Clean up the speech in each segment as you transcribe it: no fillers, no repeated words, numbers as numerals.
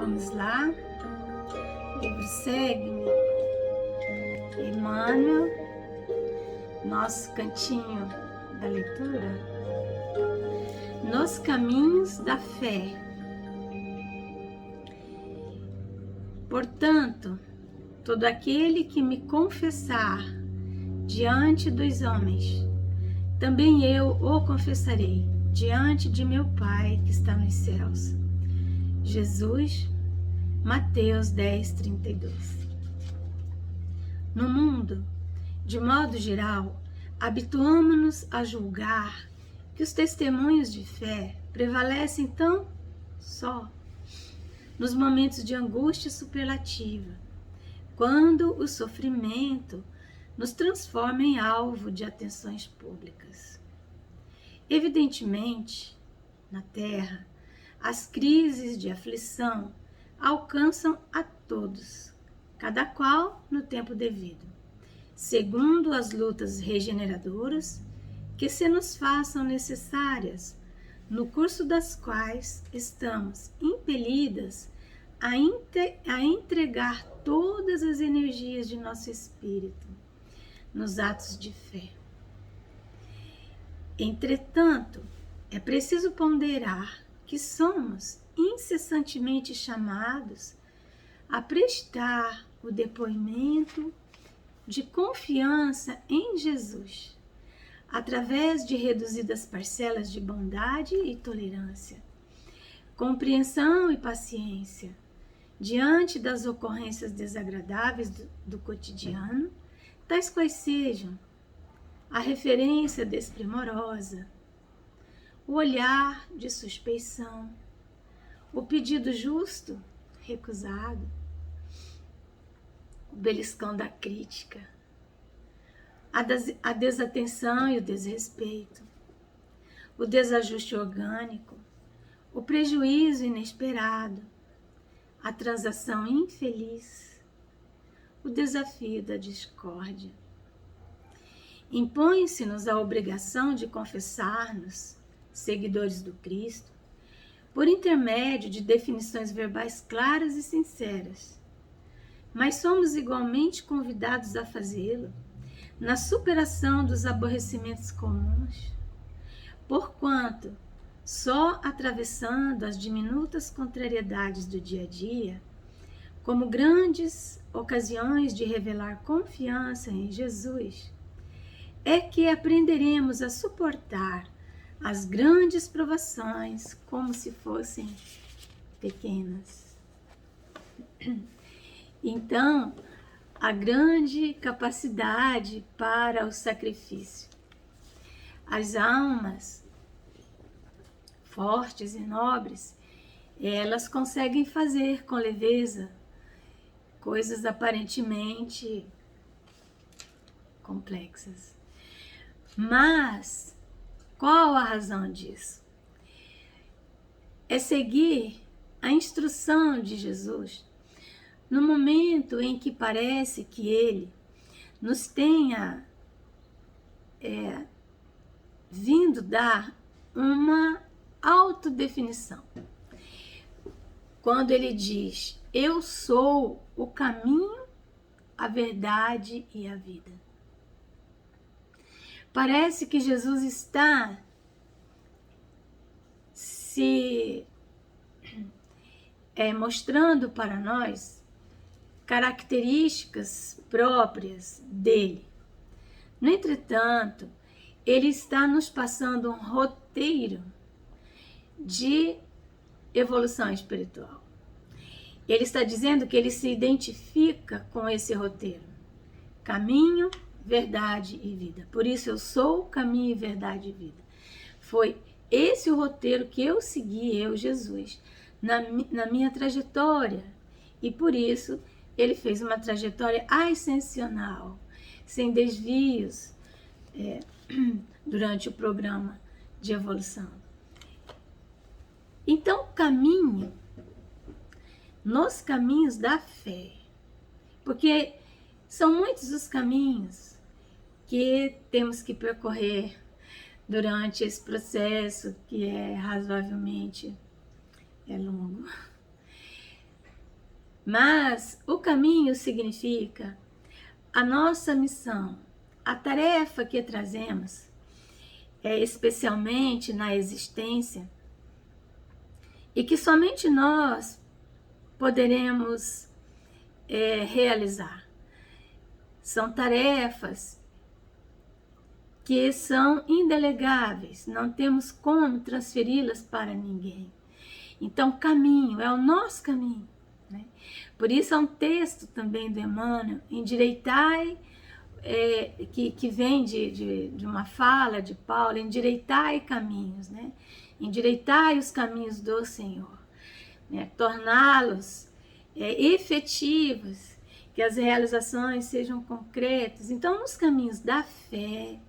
Vamos lá. Livro Segue-me. Emmanuel. Nosso cantinho da leitura. Nos caminhos da fé. Portanto, todo aquele que me confessar diante dos homens, também eu o confessarei diante de meu Pai que está nos céus. Jesus, Mateus 10:32. No mundo, de modo geral, habituamo-nos a julgar que os testemunhos de fé prevalecem tão só nos momentos de angústia superlativa, quando o sofrimento nos transforma em alvo de atenções públicas. Evidentemente, na Terra, as crises de aflição alcançam a todos, cada qual no tempo devido, segundo as lutas regeneradoras que se nos façam necessárias, no curso das quais estamos impelidas a entregar todas as energias de nosso espírito nos atos de fé. Entretanto, é preciso ponderar que somos incessantemente chamados a prestar o depoimento de confiança em Jesus, através de reduzidas parcelas de bondade e tolerância, compreensão e paciência, diante das ocorrências desagradáveis do cotidiano, tais quais sejam a referência desprimorosa, o olhar de suspeição, o pedido justo recusado, o beliscão da crítica, a desatenção e o desrespeito, o desajuste orgânico, o prejuízo inesperado, a transação infeliz, o desafio da discórdia. Impõe-se-nos a obrigação de confessar-nos, seguidores do Cristo, por intermédio de definições verbais claras e sinceras, mas somos igualmente convidados a fazê-lo na superação dos aborrecimentos comuns, porquanto só atravessando as diminutas contrariedades do dia a dia, como grandes ocasiões de revelar confiança em Jesus, é que aprenderemos a suportar as grandes provações como se fossem pequenas. Então, a grande capacidade para o sacrifício. As almas fortes e nobres, elas conseguem fazer com leveza coisas aparentemente complexas. Mas qual a razão disso? É seguir a instrução de Jesus no momento em que parece que Ele nos tenha vindo dar uma autodefinição. Quando Ele diz, eu sou o caminho, a verdade e a vida. Parece que Jesus está se mostrando para nós características próprias dele. No entretanto, ele está nos passando um roteiro de evolução espiritual. Ele está dizendo que ele se identifica com esse roteiro. Caminho, verdade e vida. Por isso eu sou caminho, verdade e vida. Foi esse o roteiro que eu segui, eu, Jesus, na minha trajetória. E por isso ele fez uma trajetória ascensional, sem desvios, durante o programa de evolução. Então, caminho, nos caminhos da fé, porque são muitos os caminhos que temos que percorrer durante esse processo que é razoavelmente longo. Mas o caminho significa a nossa missão, a tarefa que trazemos, especialmente na existência, e que somente nós poderemos realizar. São tarefas que são indelegáveis, não temos como transferi-las para ninguém. Então, caminho é o nosso caminho, né? Por isso, há um texto também do Emmanuel, endireitai, que vem de uma fala de Paulo, endireitai caminhos, né? Endireitai os caminhos do Senhor, né? Torná-los efetivos, que as realizações sejam concretas. Então, nos caminhos da fé,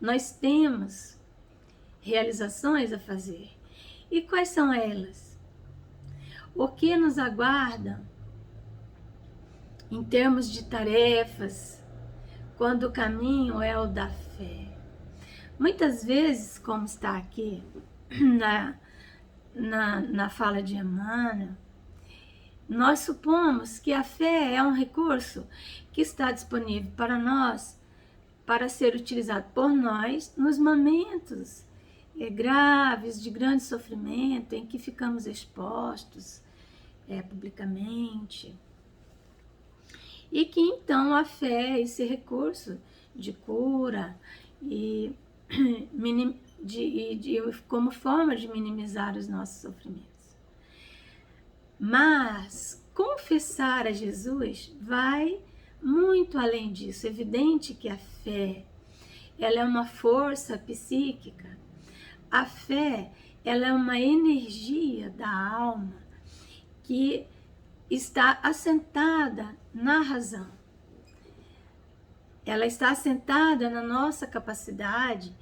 nós temos realizações a fazer. E quais são elas? O que nos aguarda em termos de tarefas, quando o caminho é o da fé? Muitas vezes, como está aqui na fala de Emmanuel, nós supomos que a fé é um recurso que está disponível para nós, para ser utilizado por nós nos momentos graves, de grande sofrimento, em que ficamos expostos publicamente. E que então a fé é esse recurso de cura e como forma de minimizar os nossos sofrimentos. Mas confessar a Jesus vai muito além disso. É evidente que a fé, ela é uma força psíquica. A fé, ela é uma energia da alma que está assentada na razão. Ela está assentada na nossa capacidade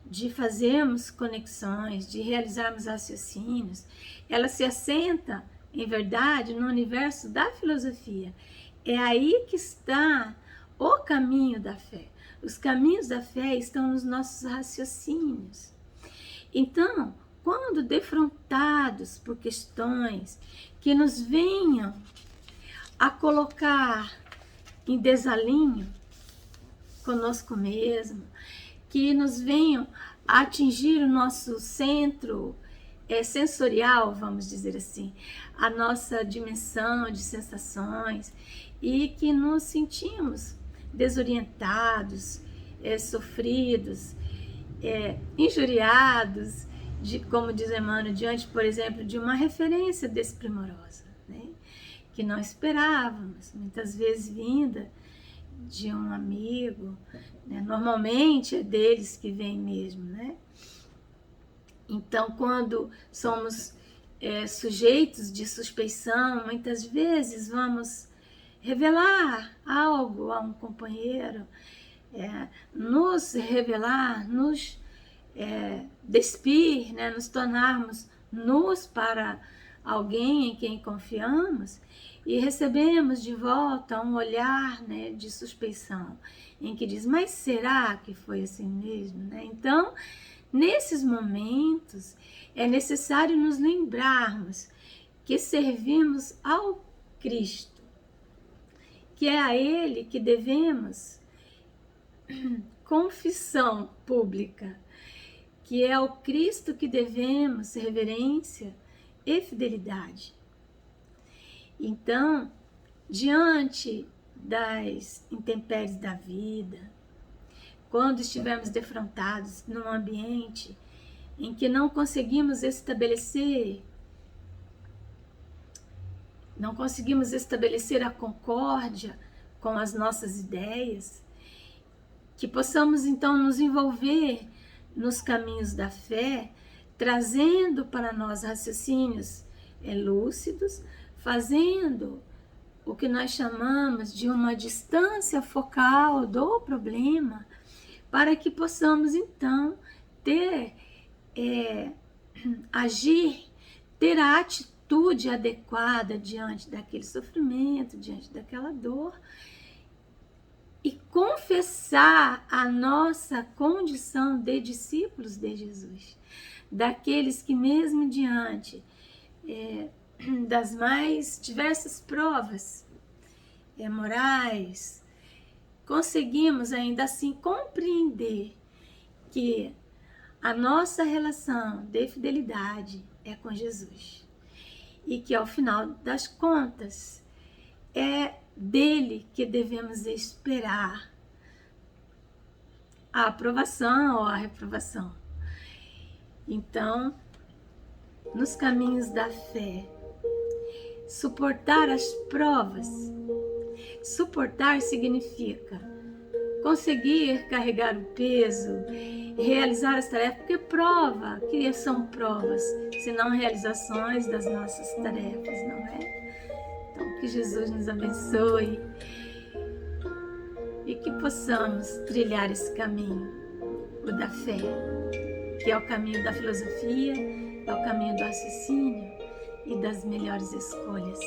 de fazermos conexões, de realizarmos raciocínios. Ela se assenta, em verdade, no universo da filosofia. É aí que está o caminho da fé. Os caminhos da fé estão nos nossos raciocínios. Então, quando defrontados por questões que nos venham a colocar em desalinho conosco mesmo, que nos venham a atingir o nosso centro sensorial, vamos dizer assim, a nossa dimensão de sensações, e que nos sentimos desorientados, sofridos, injuriados, como diz Emmanuel, diante, por exemplo, de uma referência desprimorosa, né? Que não esperávamos, muitas vezes vinda de um amigo, né? Normalmente é deles que vem mesmo, né? Então, quando somos sujeitos de suspeição, muitas vezes vamos revelar algo a um companheiro, nos revelar, nos despir, né? Nos tornarmos nus para alguém em quem confiamos, e recebemos de volta um olhar, né, de suspeição, em que diz, mas será que foi assim mesmo? Né? Então, nesses momentos, é necessário nos lembrarmos que servimos ao Cristo, que é a Ele que devemos confissão pública, que é ao Cristo que devemos reverência e fidelidade. Então, diante das intempéries da vida, quando estivermos defrontados num ambiente em que não conseguimos estabelecer a concórdia com as nossas ideias, que possamos então nos envolver nos caminhos da fé, trazendo para nós raciocínios lúcidos, fazendo o que nós chamamos de uma distância focal do problema, para que possamos então agir, ter a atitude adequada diante daquele sofrimento, diante daquela dor, e confessar a nossa condição de discípulos de Jesus, daqueles que mesmo diante das mais diversas provas morais, conseguimos ainda assim compreender que a nossa relação de fidelidade é com Jesus e que ao final das contas é dele que devemos esperar a aprovação ou a reprovação. Então, nos caminhos da fé, suportar as provas. Suportar significa conseguir carregar o peso, realizar as tarefas, porque prova, que são provas, senão realizações das nossas tarefas, não é? Então, que Jesus nos abençoe e que possamos trilhar esse caminho, o da fé, que é o caminho da filosofia, é o caminho do raciocínio e das melhores escolhas.